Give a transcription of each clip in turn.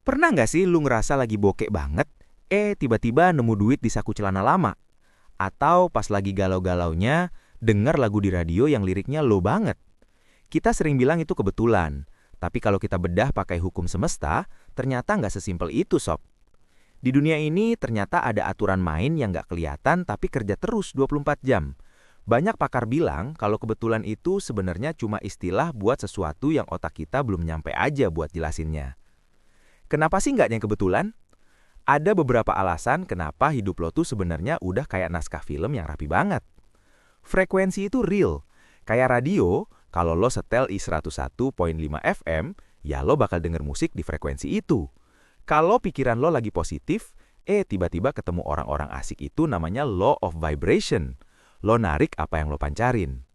Pernah nggak sih lu ngerasa lagi bokek banget, tiba-tiba nemu duit di saku celana lama? Atau pas lagi galau-galaunya, denger lagu di radio yang liriknya low banget? Kita sering bilang itu kebetulan, tapi kalau kita bedah pakai hukum semesta, ternyata nggak sesimpel itu, sob. Di dunia ini ternyata ada aturan main yang nggak kelihatan tapi kerja terus 24 jam. Banyak pakar bilang kalau kebetulan itu sebenarnya cuma istilah buat sesuatu yang otak kita belum nyampe aja buat jelasinnya. Kenapa sih nggak yang kebetulan? Ada beberapa alasan kenapa hidup lo tuh sebenarnya udah kayak naskah film yang rapi banget. Frekuensi itu real. Kayak radio, kalau lo setel I101.5 FM, ya lo bakal denger musik di frekuensi itu. Kalau pikiran lo lagi positif, tiba-tiba ketemu orang-orang asik itu namanya law of vibration. Lo narik apa yang lo pancarin.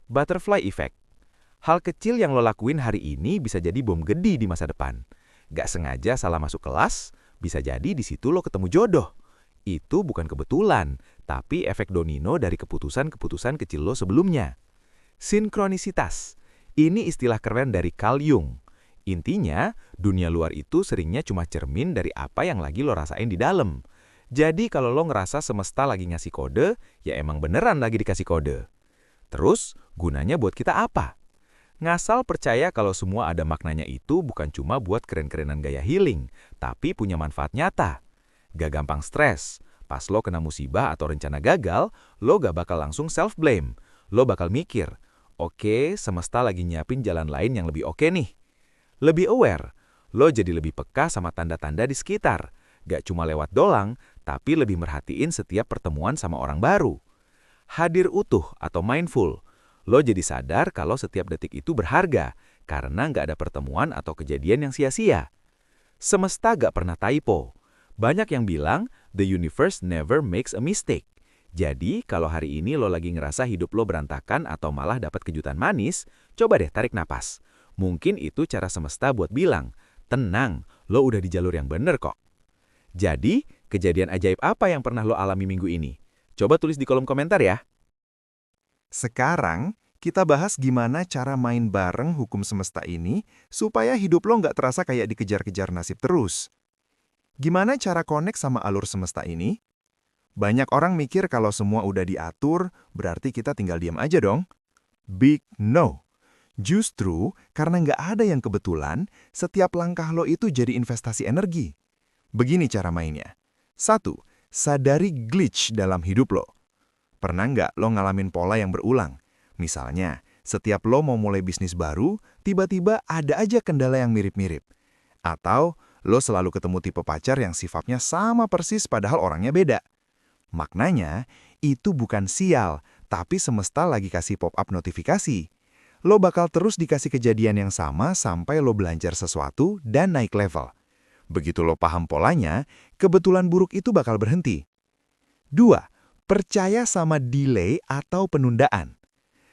Butterfly effect. Hal kecil yang lo lakuin hari ini bisa jadi bom gede di masa depan. Gak sengaja salah masuk kelas, bisa jadi di situ lo ketemu jodoh. Itu bukan kebetulan, tapi efek domino dari keputusan-keputusan kecil lo sebelumnya. Sinkronisitas. Ini istilah keren dari Carl Jung. Intinya, dunia luar itu seringnya cuma cermin dari apa yang lagi lo rasain di dalam. Jadi kalau lo ngerasa semesta lagi ngasih kode, ya emang beneran lagi dikasih kode. Terus, gunanya buat kita apa? Ngasal percaya kalau semua ada maknanya itu bukan cuma buat keren-kerenan gaya healing, tapi punya manfaat nyata. Gak gampang stres. Pas lo kena musibah atau rencana gagal, lo gak bakal langsung self-blame. Lo bakal mikir, oke, semesta lagi nyiapin jalan lain yang lebih oke nih. Lebih aware, lo jadi lebih peka sama tanda-tanda di sekitar. Gak cuma lewat doang, tapi lebih merhatiin setiap pertemuan sama orang baru. Hadir utuh atau mindful. Lo jadi sadar kalau setiap detik itu berharga, karena gak ada pertemuan atau kejadian yang sia-sia. Semesta gak pernah typo. Banyak yang bilang, the universe never makes a mistake. Jadi, kalau hari ini lo lagi ngerasa hidup lo berantakan atau malah dapat kejutan manis, coba deh tarik napas. Mungkin itu cara semesta buat bilang, tenang, lo udah di jalur yang bener kok. Jadi, kejadian ajaib apa yang pernah lo alami minggu ini? Coba tulis di kolom komentar ya. Sekarang, kita bahas gimana cara main bareng hukum semesta ini supaya hidup lo nggak terasa kayak dikejar-kejar nasib terus. Gimana cara connect sama alur semesta ini? Banyak orang mikir kalau semua udah diatur, berarti kita tinggal diam aja dong. Big no. Justru, karena nggak ada yang kebetulan, setiap langkah lo itu jadi investasi energi. Begini cara mainnya. 1. Sadari glitch dalam hidup lo. Pernah nggak lo ngalamin pola yang berulang? Misalnya, setiap lo mau mulai bisnis baru, tiba-tiba ada aja kendala yang mirip-mirip. Atau, lo selalu ketemu tipe pacar yang sifatnya sama persis padahal orangnya beda. Maknanya, itu bukan sial, tapi semesta lagi kasih pop-up notifikasi. Lo bakal terus dikasih kejadian yang sama sampai lo belajar sesuatu dan naik level. Begitu lo paham polanya, kebetulan buruk itu bakal berhenti. 2. Percaya sama delay atau penundaan.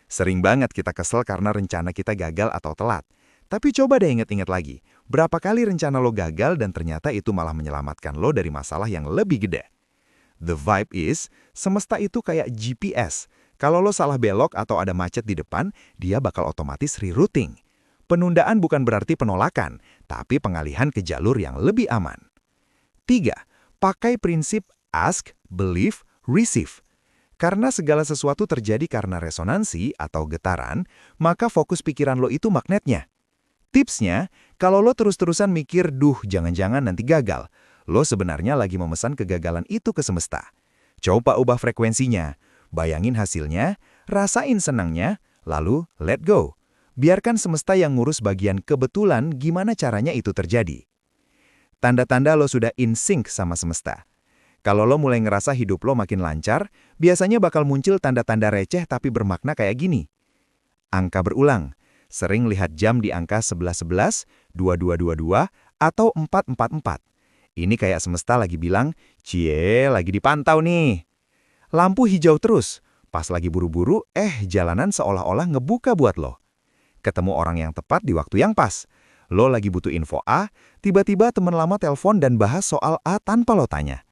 Sering banget kita kesel karena rencana kita gagal atau telat. Tapi coba deh inget-inget lagi, berapa kali rencana lo gagal dan ternyata itu malah menyelamatkan lo dari masalah yang lebih gede. The vibe is, semesta itu kayak GPS. Kalau lo salah belok atau ada macet di depan, dia bakal otomatis rerouting. Penundaan bukan berarti penolakan, tapi pengalihan ke jalur yang lebih aman. 3. Pakai prinsip ask, believe, receive. Karena segala sesuatu terjadi karena resonansi atau getaran, maka fokus pikiran lo itu magnetnya. Tipsnya, kalau lo terus-terusan mikir, duh jangan-jangan nanti gagal, lo sebenarnya lagi memesan kegagalan itu ke semesta. Coba ubah frekuensinya. Bayangin hasilnya, rasain senangnya, lalu let go. Biarkan semesta yang ngurus bagian kebetulan gimana caranya itu terjadi. Tanda-tanda lo sudah in sync sama semesta. Kalau lo mulai ngerasa hidup lo makin lancar, biasanya bakal muncul tanda-tanda receh tapi bermakna kayak gini. Angka berulang. Sering lihat jam di angka 1111, 2222, atau 444. Ini kayak semesta lagi bilang, cie, lagi dipantau nih. Lampu hijau terus, pas lagi buru-buru, jalanan seolah-olah ngebuka buat lo. Ketemu orang yang tepat di waktu yang pas. Lo lagi butuh info A, tiba-tiba teman lama telepon dan bahas soal A tanpa lo tanya.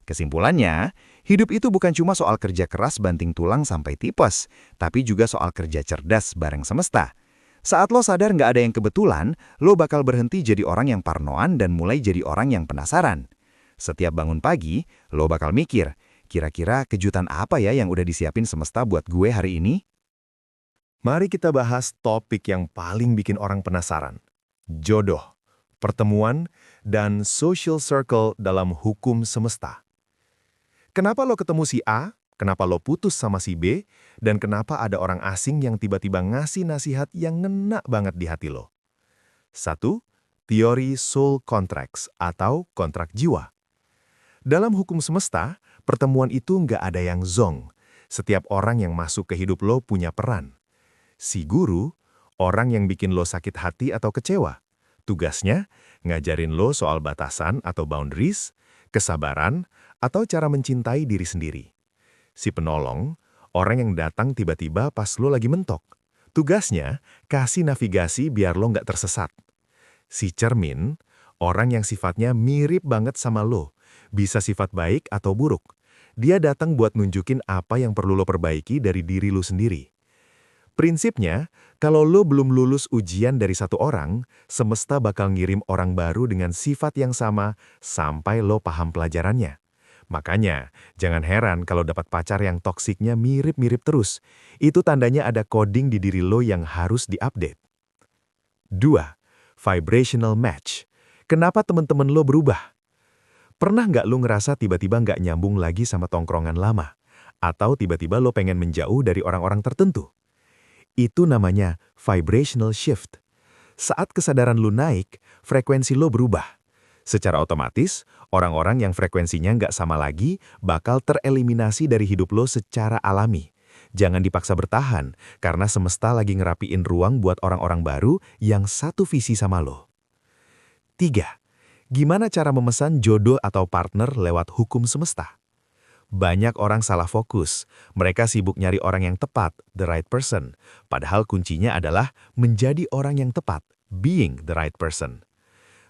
Kesimpulannya, hidup itu bukan cuma soal kerja keras banting tulang sampai tipes, tapi juga soal kerja cerdas bareng semesta. Saat lo sadar nggak ada yang kebetulan, lo bakal berhenti jadi orang yang parnoan dan mulai jadi orang yang penasaran. Setiap bangun pagi, lo bakal mikir, kira-kira kejutan apa ya yang udah disiapin semesta buat gue hari ini? Mari kita bahas topik yang paling bikin orang penasaran. Jodoh, pertemuan, dan social circle dalam hukum semesta. Kenapa lo ketemu si A? Kenapa lo putus sama si B? Dan kenapa ada orang asing yang tiba-tiba ngasih nasihat yang ngena banget di hati lo? 1. Teori soul contracts atau kontrak jiwa. Dalam hukum semesta, pertemuan itu nggak ada yang zong. Setiap orang yang masuk ke hidup lo punya peran. Si guru, orang yang bikin lo sakit hati atau kecewa. Tugasnya, ngajarin lo soal batasan atau boundaries, kesabaran, atau cara mencintai diri sendiri. Si penolong, orang yang datang tiba-tiba pas lo lagi mentok. Tugasnya, kasih navigasi biar lo nggak tersesat. Si cermin, orang yang sifatnya mirip banget sama lo, bisa sifat baik atau buruk. Dia datang buat nunjukin apa yang perlu lo perbaiki dari diri lo sendiri. Prinsipnya, kalau lo belum lulus ujian dari satu orang, semesta bakal ngirim orang baru dengan sifat yang sama sampai lo paham pelajarannya. Makanya, jangan heran kalau dapat pacar yang toksiknya mirip-mirip terus. Itu tandanya ada coding di diri lo yang harus diupdate. 2. Vibrational match. Kenapa teman-teman lo berubah? Pernah nggak lo ngerasa tiba-tiba nggak nyambung lagi sama tongkrongan lama? Atau tiba-tiba lo pengen menjauh dari orang-orang tertentu? Itu namanya vibrational shift. Saat kesadaran lo naik, frekuensi lo berubah. Secara otomatis, orang-orang yang frekuensinya nggak sama lagi bakal tereliminasi dari hidup lo secara alami. Jangan dipaksa bertahan, karena semesta lagi ngerapiin ruang buat orang-orang baru yang satu visi sama lo. 3. Gimana cara memesan jodoh atau partner lewat hukum semesta? Banyak orang salah fokus. Mereka sibuk nyari orang yang tepat, the right person. Padahal kuncinya adalah menjadi orang yang tepat, being the right person.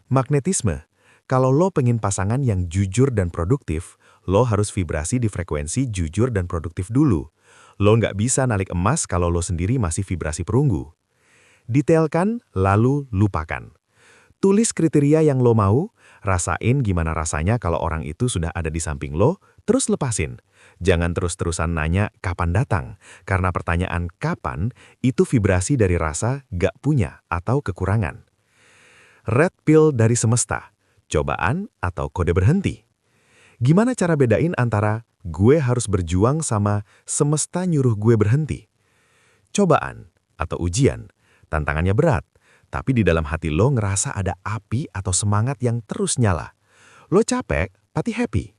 Magnetisme. Kalau lo pengen pasangan yang jujur dan produktif, lo harus vibrasi di frekuensi jujur dan produktif dulu. Lo nggak bisa narik emas kalau lo sendiri masih vibrasi perunggu. Detailkan, lalu lupakan. Tulis kriteria yang lo mau, rasain gimana rasanya kalau orang itu sudah ada di samping lo, terus lepasin. Jangan terus-terusan nanya kapan datang, karena pertanyaan kapan itu vibrasi dari rasa gak punya atau kekurangan. Red pill dari semesta, cobaan atau kode berhenti. Gimana cara bedain antara gue harus berjuang sama semesta nyuruh gue berhenti? Cobaan atau ujian, tantangannya berat. Tapi di dalam hati lo ngerasa ada api atau semangat yang terus nyala. Lo capek, tapi happy.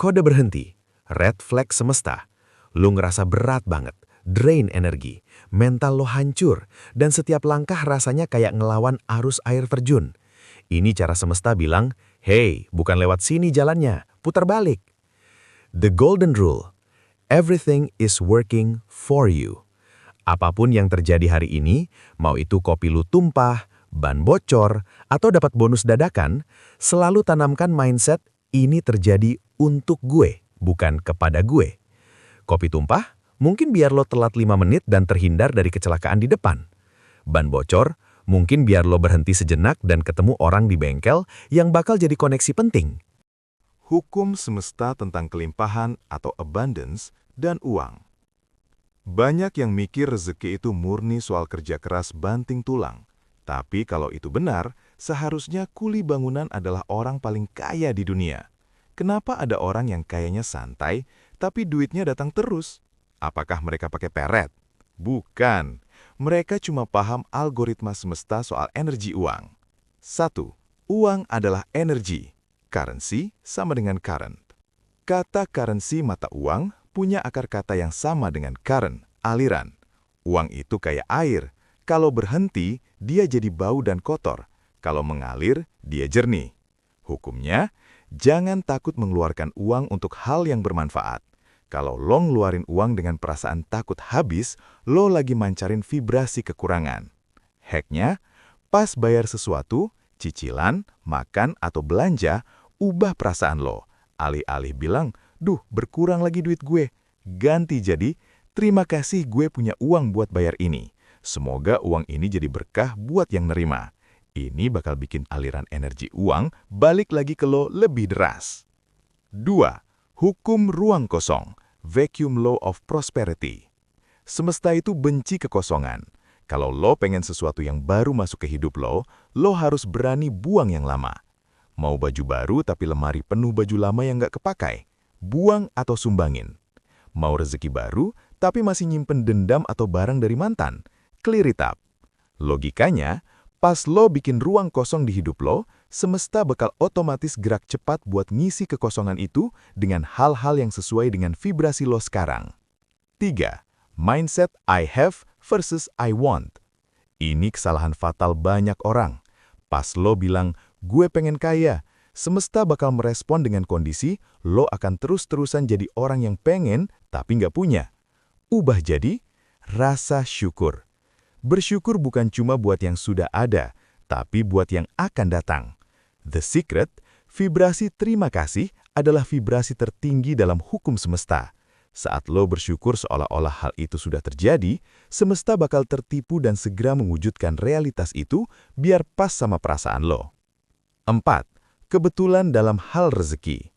Kode berhenti, red flag semesta. Lo ngerasa berat banget, drain energi, mental lo hancur, dan setiap langkah rasanya kayak ngelawan arus air terjun. Ini cara semesta bilang, hey, bukan lewat sini jalannya, putar balik. The golden rule, everything is working for you. Apapun yang terjadi hari ini, mau itu kopi lu tumpah, ban bocor, atau dapat bonus dadakan, selalu tanamkan mindset ini terjadi untuk gue, bukan kepada gue. Kopi tumpah, mungkin biar lo telat 5 menit dan terhindar dari kecelakaan di depan. Ban bocor, mungkin biar lo berhenti sejenak dan ketemu orang di bengkel yang bakal jadi koneksi penting. Hukum semesta tentang kelimpahan atau abundance dan uang. Banyak yang mikir rezeki itu murni soal kerja keras banting tulang. Tapi kalau itu benar, seharusnya kuli bangunan adalah orang paling kaya di dunia. Kenapa ada orang yang kayanya santai, tapi duitnya datang terus? Apakah mereka pakai peret? Bukan. Mereka cuma paham algoritma semesta soal energi uang. 1. Uang adalah energi. Currency sama dengan current. Kata currency mata uang punya akar kata yang sama dengan current, aliran. Uang itu kayak air. Kalau berhenti, dia jadi bau dan kotor. Kalau mengalir, dia jernih. Hukumnya, jangan takut mengeluarkan uang untuk hal yang bermanfaat. Kalau lo ngeluarin uang dengan perasaan takut habis, lo lagi mancarin vibrasi kekurangan. Hacknya, pas bayar sesuatu, cicilan, makan, atau belanja, ubah perasaan lo. Alih-alih bilang, duh, berkurang lagi duit gue. Ganti jadi, terima kasih gue punya uang buat bayar ini. Semoga uang ini jadi berkah buat yang nerima. Ini bakal bikin aliran energi uang balik lagi ke lo lebih deras. 2. Hukum ruang kosong, Vacuum Law of Prosperity. Semesta itu benci kekosongan. Kalau lo pengen sesuatu yang baru masuk ke hidup lo harus berani buang yang lama. Mau baju baru tapi lemari penuh baju lama yang nggak kepakai? Buang atau sumbangin. Mau rezeki baru tapi masih nyimpen dendam atau barang dari mantan? Clear it up. Logikanya, pas lo bikin ruang kosong di hidup lo, semesta bakal otomatis gerak cepat buat ngisi kekosongan itu dengan hal-hal yang sesuai dengan vibrasi lo sekarang. 3. Mindset I have versus I want. Ini kesalahan fatal banyak orang. Pas lo bilang, gue pengen kaya, semesta bakal merespon dengan kondisi lo akan terus-terusan jadi orang yang pengen tapi nggak punya. Ubah jadi rasa syukur. Bersyukur bukan cuma buat yang sudah ada, tapi buat yang akan datang. The secret, vibrasi terima kasih adalah vibrasi tertinggi dalam hukum semesta. Saat lo bersyukur seolah-olah hal itu sudah terjadi, semesta bakal tertipu dan segera mewujudkan realitas itu biar pas sama perasaan lo. 4. Kebetulan dalam hal rezeki.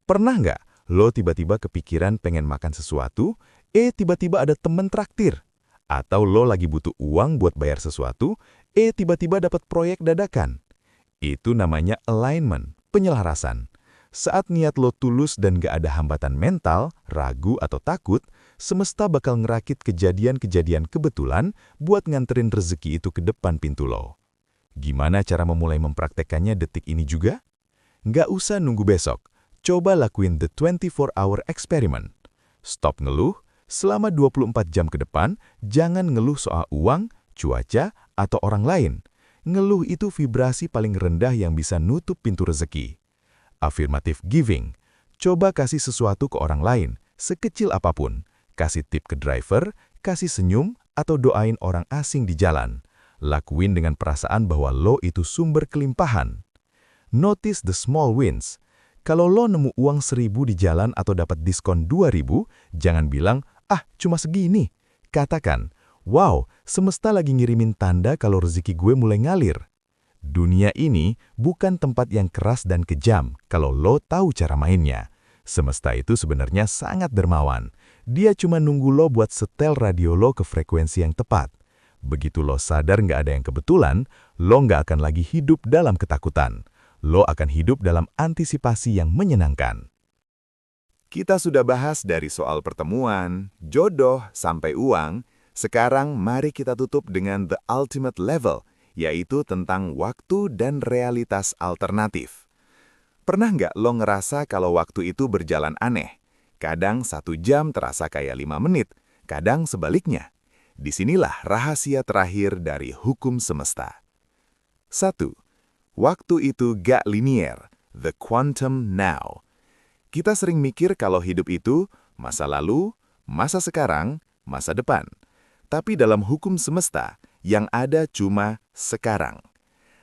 Pernah nggak lo tiba-tiba kepikiran pengen makan sesuatu, tiba-tiba ada temen traktir? Atau lo lagi butuh uang buat bayar sesuatu, tiba-tiba dapat proyek dadakan? Itu namanya alignment, penyelarasan. Saat niat lo tulus dan gak ada hambatan mental, ragu atau takut, semesta bakal ngerakit kejadian-kejadian kebetulan buat nganterin rezeki itu ke depan pintu lo. Gimana cara memulai mempraktekannya detik ini juga? Nggak usah nunggu besok. Coba lakuin the 24-hour experiment. Stop ngeluh, selama 24 jam ke depan, jangan ngeluh soal uang, cuaca, atau orang lain. Ngeluh itu vibrasi paling rendah yang bisa nutup pintu rezeki. Affirmative giving. Coba kasih sesuatu ke orang lain, sekecil apapun. Kasih tip ke driver, kasih senyum, atau doain orang asing di jalan. Lakuin dengan perasaan bahwa lo itu sumber kelimpahan. Notice the small wins. Kalau lo nemu uang 1.000 di jalan atau dapat diskon 2.000, jangan bilang, cuma segini. Katakan, wow, semesta lagi ngirimin tanda kalau rezeki gue mulai ngalir. Dunia ini bukan tempat yang keras dan kejam kalau lo tahu cara mainnya. Semesta itu sebenarnya sangat dermawan. Dia cuma nunggu lo buat setel radio lo ke frekuensi yang tepat. Begitu lo sadar nggak ada yang kebetulan, lo nggak akan lagi hidup dalam ketakutan. Lo akan hidup dalam antisipasi yang menyenangkan. Kita sudah bahas dari soal pertemuan, jodoh, sampai uang. Sekarang mari kita tutup dengan the ultimate level, yaitu tentang waktu dan realitas alternatif. Pernah nggak lo ngerasa kalau waktu itu berjalan aneh? Kadang 1 jam terasa kayak 5 menit, kadang sebaliknya. Disinilah rahasia terakhir dari hukum semesta. 1. Waktu itu gak linier, the quantum now. Kita sering mikir kalau hidup itu masa lalu, masa sekarang, masa depan. Tapi dalam hukum semesta, yang ada cuma sekarang.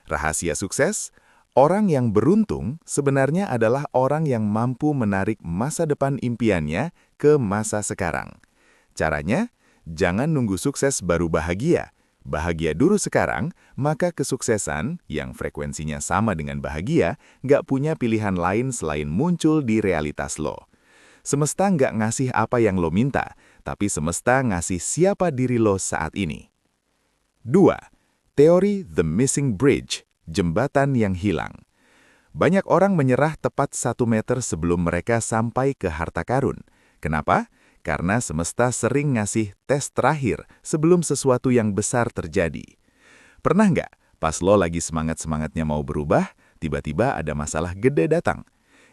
Rahasia sukses, orang yang beruntung sebenarnya adalah orang yang mampu menarik masa depan impiannya ke masa sekarang. Caranya, jangan nunggu sukses baru bahagia. Bahagia dulu sekarang, maka kesuksesan yang frekuensinya sama dengan bahagia nggak punya pilihan lain selain muncul di realitas lo. Semesta nggak ngasih apa yang lo minta, tapi semesta ngasih siapa diri lo saat ini. 2. Teori The Missing Bridge, jembatan yang hilang. Banyak orang menyerah tepat 1 meter sebelum mereka sampai ke harta karun. Kenapa? Karena semesta sering ngasih tes terakhir sebelum sesuatu yang besar terjadi. Pernah nggak, pas lo lagi semangat-semangatnya mau berubah, tiba-tiba ada masalah gede datang?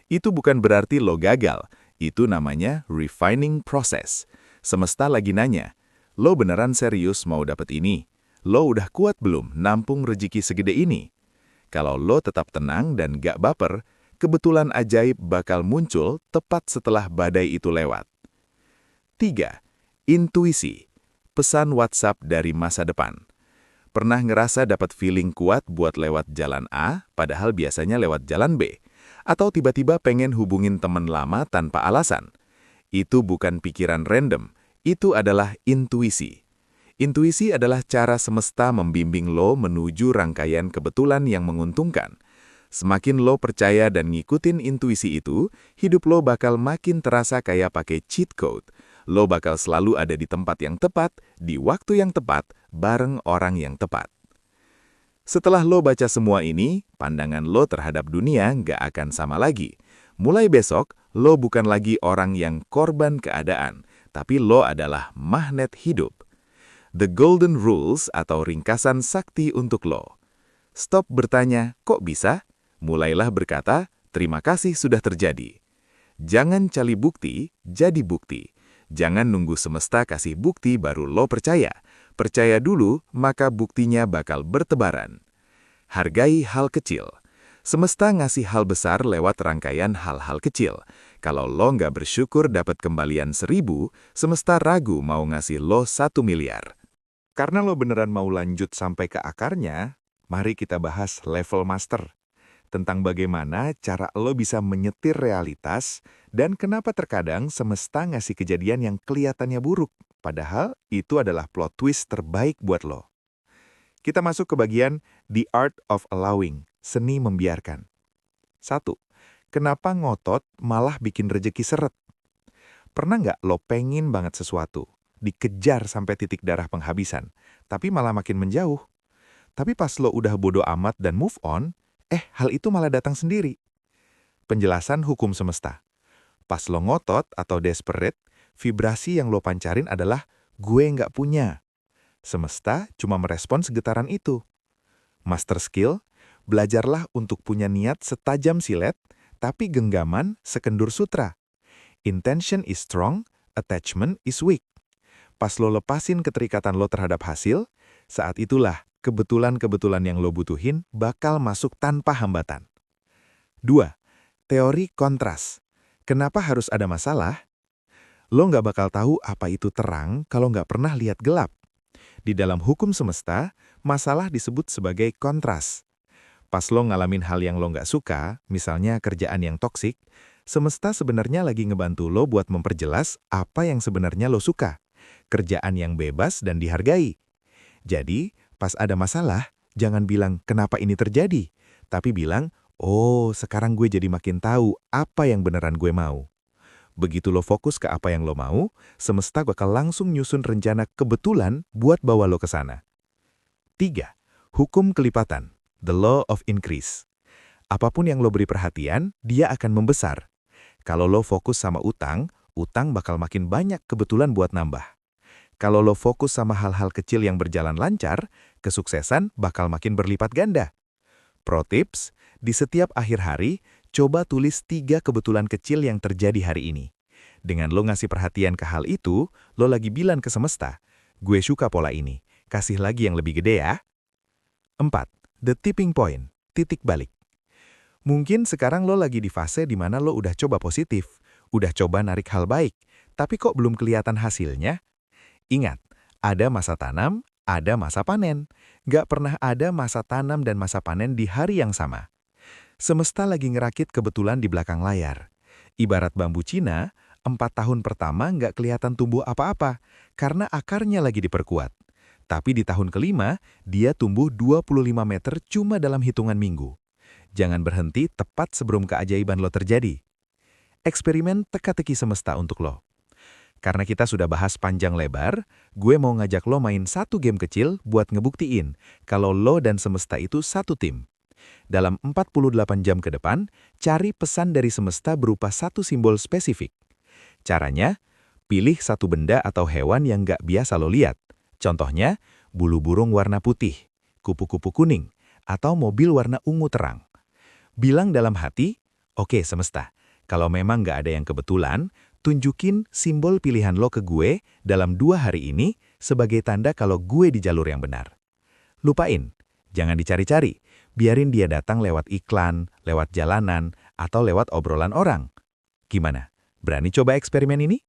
Itu bukan berarti lo gagal, itu namanya refining process. Semesta lagi nanya, lo beneran serius mau dapet ini? Lo udah kuat belum nampung rezeki segede ini? Kalau lo tetap tenang dan gak baper, kebetulan ajaib bakal muncul tepat setelah badai itu lewat. 3. Intuisi, pesan WhatsApp dari masa depan. Pernah ngerasa dapat feeling kuat buat lewat jalan A, padahal biasanya lewat jalan B? Atau tiba-tiba pengen hubungin teman lama tanpa alasan? Itu bukan pikiran random, itu adalah intuisi. Intuisi adalah cara semesta membimbing lo menuju rangkaian kebetulan yang menguntungkan. Semakin lo percaya dan ngikutin intuisi itu, hidup lo bakal makin terasa kayak pakai cheat code. Lo bakal selalu ada di tempat yang tepat, di waktu yang tepat, bareng orang yang tepat. Setelah lo baca semua ini, pandangan lo terhadap dunia nggak akan sama lagi. Mulai besok, lo bukan lagi orang yang korban keadaan, tapi lo adalah magnet hidup. The Golden Rules atau ringkasan sakti untuk lo. Stop bertanya, kok bisa? Mulailah berkata, terima kasih sudah terjadi. Jangan cari bukti, jadi bukti. Jangan nunggu semesta kasih bukti baru lo percaya. Percaya dulu, maka buktinya bakal bertebaran. Hargai hal kecil. Semesta ngasih hal besar lewat rangkaian hal-hal kecil. Kalau lo nggak bersyukur dapat kembalian 1000, semesta ragu mau ngasih lo 1 miliar. Karena lo beneran mau lanjut sampai ke akarnya, mari kita bahas level master. Tentang bagaimana cara lo bisa menyetir realitas dan kenapa terkadang semesta ngasih kejadian yang kelihatannya buruk, padahal itu adalah plot twist terbaik buat lo. Kita masuk ke bagian The Art of Allowing, seni membiarkan. 1. Kenapa ngotot malah bikin rejeki seret? Pernah nggak lo pengen banget sesuatu, dikejar sampai titik darah penghabisan, tapi malah makin menjauh? Tapi pas lo udah bodo amat dan move on, hal itu malah datang sendiri. Penjelasan hukum semesta. Pas lo ngotot atau desperate, vibrasi yang lo pancarin adalah gue nggak punya. Semesta cuma merespon segetaran itu. Master skill, belajarlah untuk punya niat setajam silet, tapi genggaman sekendur sutra. Intention is strong, attachment is weak. Pas lo lepasin keterikatan lo terhadap hasil, saat itulah kebetulan-kebetulan yang lo butuhin bakal masuk tanpa hambatan. 2. Teori kontras. Kenapa harus ada masalah? Lo nggak bakal tahu apa itu terang kalau nggak pernah lihat gelap. Di dalam hukum semesta, masalah disebut sebagai kontras. Pas lo ngalamin hal yang lo nggak suka, misalnya kerjaan yang toksik, semesta sebenarnya lagi ngebantu lo buat memperjelas apa yang sebenarnya lo suka. Kerjaan yang bebas dan dihargai. Jadi, pas ada masalah, jangan bilang kenapa ini terjadi, tapi bilang, oh sekarang gue jadi makin tahu apa yang beneran gue mau. Begitu lo fokus ke apa yang lo mau, semesta bakal langsung nyusun rencana kebetulan buat bawa lo ke sana. 3. Hukum kelipatan, the law of increase. Apapun yang lo beri perhatian, dia akan membesar. Kalau lo fokus sama utang, utang bakal makin banyak kebetulan buat nambah. Kalau lo fokus sama hal-hal kecil yang berjalan lancar, kesuksesan bakal makin berlipat ganda. Pro tips, di setiap akhir hari, coba tulis 3 kebetulan kecil yang terjadi hari ini. Dengan lo ngasih perhatian ke hal itu, lo lagi bilang ke semesta, gue suka pola ini, kasih lagi yang lebih gede ya. 4. The tipping point, titik balik. Mungkin sekarang lo lagi di fase di mana lo udah coba positif, udah coba narik hal baik, tapi kok belum kelihatan hasilnya? Ingat, ada masa tanam, ada masa panen. Gak pernah ada masa tanam dan masa panen di hari yang sama. Semesta lagi ngerakit kebetulan di belakang layar. Ibarat bambu Cina, 4 tahun pertama nggak kelihatan tumbuh apa-apa, karena akarnya lagi diperkuat. Tapi di tahun kelima, dia tumbuh 25 meter cuma dalam hitungan minggu. Jangan berhenti tepat sebelum keajaiban lo terjadi. Eksperimen teka-teki semesta untuk lo. Karena kita sudah bahas panjang lebar, gue mau ngajak lo main satu game kecil buat ngebuktiin kalau lo dan semesta itu satu tim. Dalam 48 jam ke depan, cari pesan dari semesta berupa satu simbol spesifik. Caranya, pilih satu benda atau hewan yang nggak biasa lo lihat. Contohnya, bulu burung warna putih, kupu-kupu kuning, atau mobil warna ungu terang. Bilang dalam hati, oke semesta, kalau memang nggak ada yang kebetulan, tunjukin simbol pilihan lo ke gue dalam 2 hari ini sebagai tanda kalau gue di jalur yang benar. Lupain, jangan dicari-cari, biarin dia datang lewat iklan, lewat jalanan, atau lewat obrolan orang. Gimana? Berani coba eksperimen ini?